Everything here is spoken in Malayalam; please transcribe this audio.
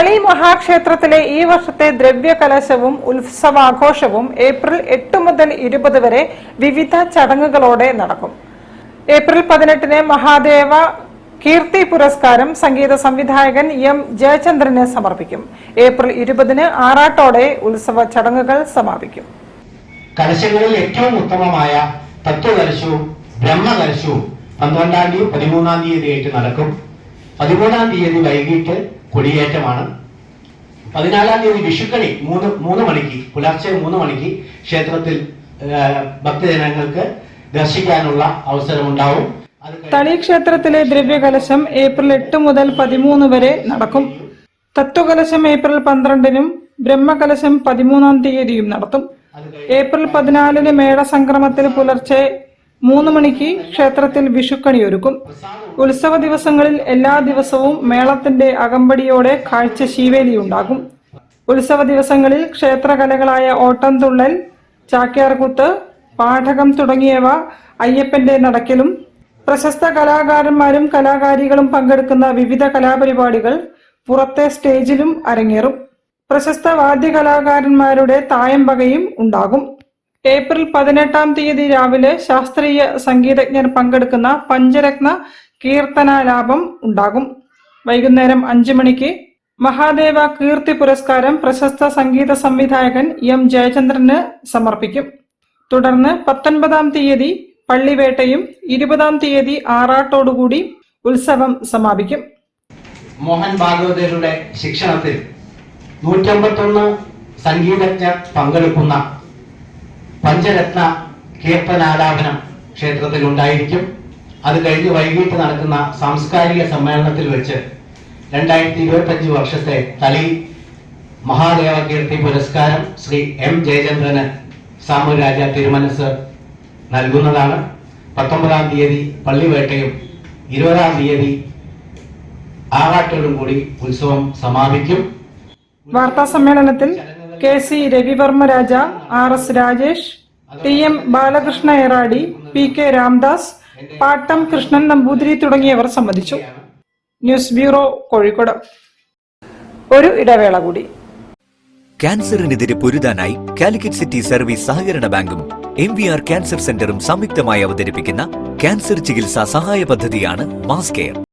തളി മഹാക്ഷേത്രത്തിലെ ഈ വർഷത്തെ ദ്രവ്യകലശവും ഉത്സവാഘോഷവും ഏപ്രിൽ 8 മുതൽ 20 വരെ വിവിധ ചടങ്ങുകളോടെ നടക്കും. ഏപ്രിൽ 18 മഹാദേവ കീർത്തി പുരസ്കാരം സംഗീത സംവിധായകൻ എം ജയചന്ദ്രന് സമർപ്പിക്കും. ഏപ്രിൽ 20 ആറാട്ടോടെ ഉത്സവ ചടങ്ങുകൾ സമാപിക്കും. കലശങ്ങളിൽ ഏറ്റവും ഉത്തമമായ തത്വകലശവും ബ്രഹ്മകലശവും 12-ാം തീയതി 13-ാം തീയതിയായിട്ട് നടക്കും. 13-ാം തീയതി വൈകിട്ട് കൊടിയേറ്റമാണ്. 14-ാം തീയതി വിഷുക്കണി 3 മണിക്ക് പുലർച്ചെ 3 മണിക്ക് ക്ഷേത്രത്തിൽ ഭക്തജനങ്ങൾക്ക് ദർശിക്കാനുള്ള അവസരമുണ്ടാവും. തളി ക്ഷേത്രത്തിലെ ദ്രവ്യകലശം ഏപ്രിൽ 8 മുതൽ 13 വരെ നടക്കും. തത്വകലശം ഏപ്രിൽ 12-നും ബ്രഹ്മകലശം 13-ാം തീയതിയും നടത്തും. ഏപ്രിൽ 14-ന് മേളസംക്രമത്തിൽ പുലർച്ചെ 3 മണിക്ക് ക്ഷേത്രത്തിൽ വിഷുക്കണി ഒരുക്കും. ഉത്സവ ദിവസങ്ങളിൽ എല്ലാ ദിവസവും മേളത്തിന്റെ അകമ്പടിയോടെ കാഴ്ച ശീവേലിയുണ്ടാകും. ഉത്സവ ദിവസങ്ങളിൽ ക്ഷേത്രകലകളായ ഓട്ടംതുള്ളൽ, ചാക്യാർകൂത്ത്, പാഠകം തുടങ്ങിയവ അയ്യപ്പന്റെ നടക്കിലും പ്രശസ്ത കലാകാരന്മാരും കലാകാരികളും പങ്കെടുക്കുന്ന വിവിധ കലാപരിപാടികൾ പുറത്തെ സ്റ്റേജിലും അരങ്ങേറും. പ്രശസ്ത വാദ്യകലാകാരന്മാരുടെ തായമ്പകയും ഉണ്ടാകും. ഏപ്രിൽ 18-ാം തീയതി രാവിലെ ശാസ്ത്രീയ സംഗീതജ്ഞർ പങ്കെടുക്കുന്ന പഞ്ചരത്ന കീർത്തനാലാപം ഉണ്ടാകും. വൈകുന്നേരം 5 മണിക്ക് മഹാദേവ കീർത്തി പുരസ്കാരം പ്രശസ്ത സംഗീത സംവിധായകൻ എം ജയചന്ദ്രന് സമർപ്പിക്കും. തുടർന്ന് 19-ാം തീയതി പള്ളിവേട്ടയും 20-ാം തീയതി ആറാട്ടോടുകൂടി ഉത്സവം സമാപിക്കും. മോഹൻ ഭാഗവതരുടെ ശിക്ഷണത്തിൽ 151 സംഗീതജ്ഞർ പങ്കെടുക്കുന്ന പഞ്ചരത്ന കീർത്തനാലാപനം ക്ഷേത്രത്തിൽ ഉണ്ടായിരിക്കും. അത് കഴിഞ്ഞ് വൈകിട്ട് നടക്കുന്ന സാംസ്കാരിക സമ്മേളനത്തിൽ വെച്ച് 2025 വർഷത്തെ തളി മഹാദേവ കീർത്തി പുരസ്കാരം ശ്രീ എം ജയചന്ദ്രന് സാമൂരാജ തിരുമനസ് നൽകുന്നതാണ്. 19-ാം തീയതി പള്ളിവേട്ടയും 20-ാം തീയതി ആറാട്ടോടും കൂടി ഉത്സവം സമാപിക്കും. വാർത്താ സമ്മേളനത്തിൽ KC രവിവർമ്മ രാജ, RS Rajesh, TM Balakrishna Eradi, PK Ramdas, പാട്ടം കൃഷ്ണൻ നമ്പൂതിരി തുടങ്ങിയവർ സംബന്ധിച്ചു. News bureau, Kozhikode. ഒരു ഇടവേള കൂടി. ക്യാൻസറിനെതിരെ പൊരുതാനായി കാലിക്കറ്റ് സിറ്റി സർവീസ് സഹകരണ ബാങ്കും MVR ക്യാൻസർ സെന്ററും സംയുക്തമായി അവതരിപ്പിക്കുന്ന ക്യാൻസർ ചികിത്സാ സഹായ പദ്ധതിയാണ് മാസ് കെയർ.